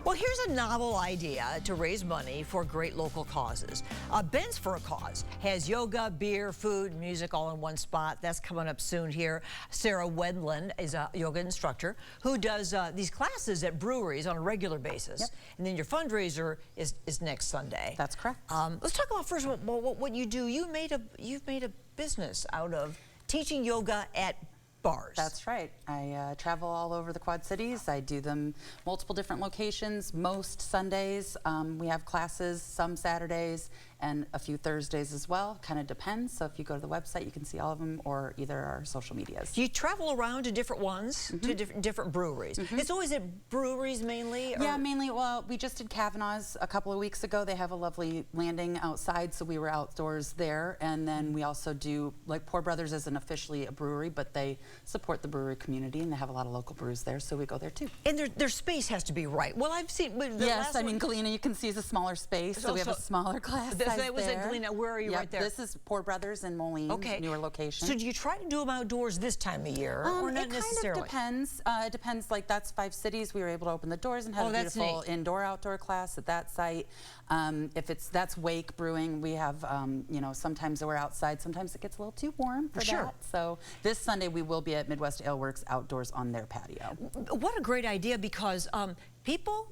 Well, here's a novel idea to raise money for great local causes. Bends for a Cause has yoga, beer, food, music all in one spot. That's coming up soon here. Sarah Wendland is a yoga instructor who does these classes at breweries on a regular basis. Yep. And then your fundraiser is next Sunday. That's correct. Let's talk about first what you do. You've made a business out of teaching yoga at bars. That's right. I travel all over the Quad Cities. I do them multiple different locations. Most Sundays we have classes, some Saturdays, and a few Thursdays as well. Kind of depends. So if you go to the website, you can see all of them, or either our social medias. You travel around to different ones, to different breweries. It's always at breweries mainly? Or? Yeah, mainly. Well, we just did Kavanaugh's a couple of weeks ago. They have a lovely landing outside, so we were outdoors there. And then we also do, like, Pour Brothers isn't officially a brewery, but they support the brewery community, and they have a lot of local brews there, so we go there too. And their space has to be right. Well, I've seen. Yes, I mean, Galena, you can see is a smaller space, so we have a smaller class size that was there. at Galena. Where are you right there? This is Pour Brothers in Moline, newer location. So do you try to do them outdoors this time of year, or not necessarily? It kind of depends. It depends. Like, that's 5 cities. We were able to open the doors and have a beautiful indoor-outdoor class at that site. If that's Wake Brewing, we have, you know, sometimes we're outside. Sometimes it gets a little too warm for that. So this Sunday we will be at Midwest Ale Works outdoors on their patio. What a great idea, because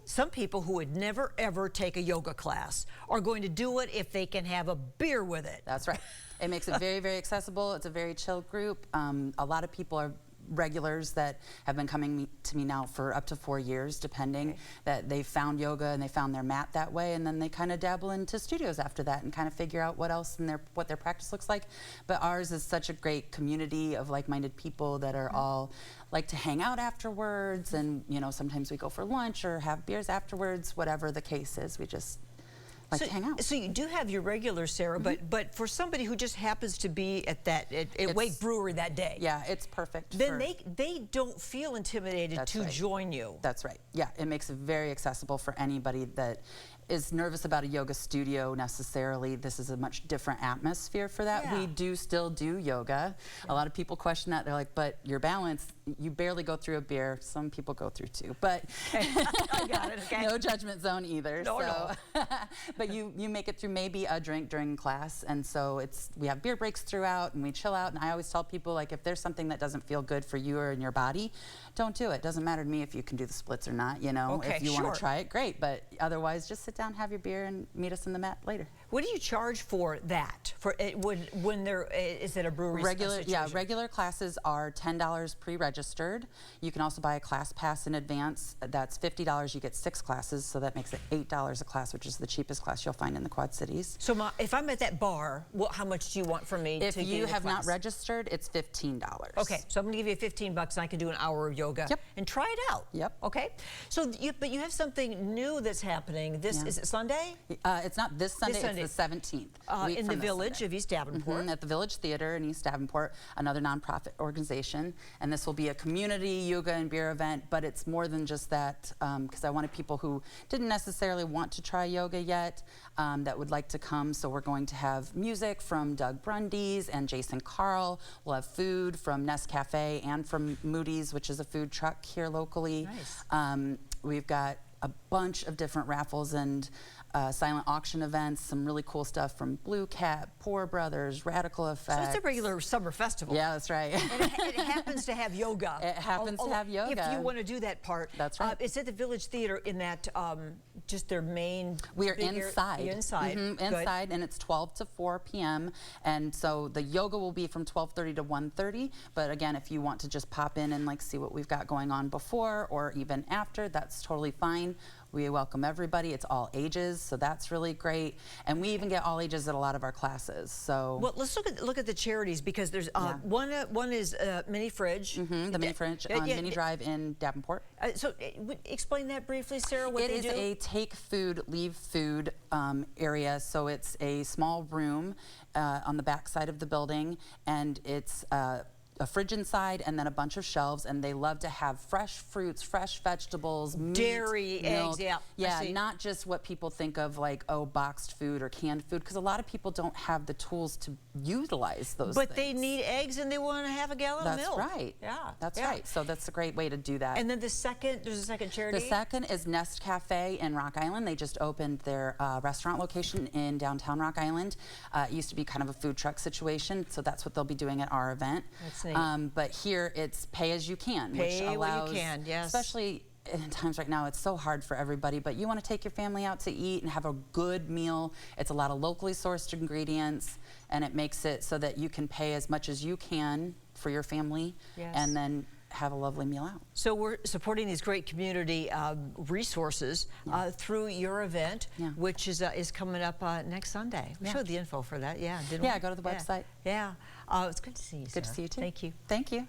some people who would never ever take a yoga class are going to do it if they can have a beer with it. That's right. It makes it very, very accessible. It's a very chill group. A lot of people are regulars that have been coming to me now for up to 4 years, depending, that they found yoga and they found their mat that way, and then they kind of dabble into studios after that and kind of figure out what else in what their practice looks like. But ours is such a great community of like-minded people that are all like to hang out afterwards, and you know, sometimes we go for lunch or have beers afterwards, whatever the case is. We just like to hang out. So you do have your regular, Sarah, but for somebody who just happens to be at Wake Brewery that day, yeah, it's perfect. Then they don't feel intimidated to join you. That's right. Yeah, it makes it very accessible for anybody that is nervous about a yoga studio necessarily. This is a much different atmosphere for that. Yeah. We do still do yoga. A lot of people question that. They're like, but your balance, you barely go through a beer. Some people go through 2, but I got it. Okay. No judgment zone either. No. But you make it through maybe a drink during class, and so we have beer breaks throughout, and we chill out. And I always tell people, like, if there's something that doesn't feel good for you or in your body, don't do it. Doesn't matter to me if you can do the splits or not. You know, if you want to try it, great. But otherwise, just sit down, have your beer, and meet us in the mat later. What do you charge for that? For when there is it a brewery? Regular classes are $10 pre-registered. You can also buy a class pass in advance. That's $50. You get 6 classes, so that makes it $8 a class, which is the cheapest class you'll find in the Quad Cities. So if I'm at that bar, how much do you want from me? If you have not registered, it's $15. Okay, so I'm going to give you 15 bucks, and I can do an hour of yoga and try it out. Yep. Okay. So, but you have something new that's happening. Is it Sunday? It's not this Sunday. It's the 17th. In the Village of East Davenport. At the Village Theater in East Davenport, another nonprofit organization, and this will be a community yoga and beer event. But it's more than just that, because I wanted people who didn't necessarily want to try yoga yet, that would like to come. So we're going to have music from Doug Brundy's and Jason Carl. We'll have food from Nest Cafe and from Moody's, which is a food truck here locally. Nice. We've got a bunch of different raffles and silent auction events, some really cool stuff from Blue Cat, Pour Brothers, Radical Effects. So it's a regular summer festival. Yeah, that's right. And it happens to have yoga. It happens to have yoga. If you want to do that part. That's right. It's at the Village Theater in that, just their main... We are inside. Inside. Inside, and it's 12 to 4 p.m. And so the yoga will be from 12:30 to 1:30. But again, if you want to just pop in and like see what we've got going on before or even after, that's totally fine. We welcome everybody. It's all ages, so that's really great. And we even get all ages at a lot of our classes. So well, let's look at the charities, because there's one is Minnie Fridge. The Minnie Fridge on Minnie Drive in Davenport. So explain that briefly, Sarah. What they do? It is a take food, leave food area. So it's a small room on the back side of the building, and it's a a fridge inside and then a bunch of shelves, and they love to have fresh fruits, fresh vegetables, meat, dairy, milk. eggs, Yeah, not just what people think of like, oh, boxed food or canned food, because a lot of people don't have the tools to utilize those But things. they need eggs and they want to have a gallon of milk. That's right. Yeah. That's right. So that's a great way to do that. And then there's a second charity? The second is Nest Cafe in Rock Island. They just opened their restaurant location in downtown Rock Island. It used to be kind of a food truck situation, so that's what they'll be doing at our event. That's neat. But here it's pay as you can, which Pay allows, what you can, yes. especially in times right now, it's so hard for everybody, but you want to take your family out to eat and have a good meal. It's a lot of locally sourced ingredients, and it makes it so that you can pay as much as you can for your family, Yes. and then have a lovely meal out. So we're supporting these great community resources through your event, which is coming up next Sunday. We showed the info for that, didn't we? Yeah, go to the website. Yeah. It's good to see you, Good to Sarah. see you too. Thank you. Thank you.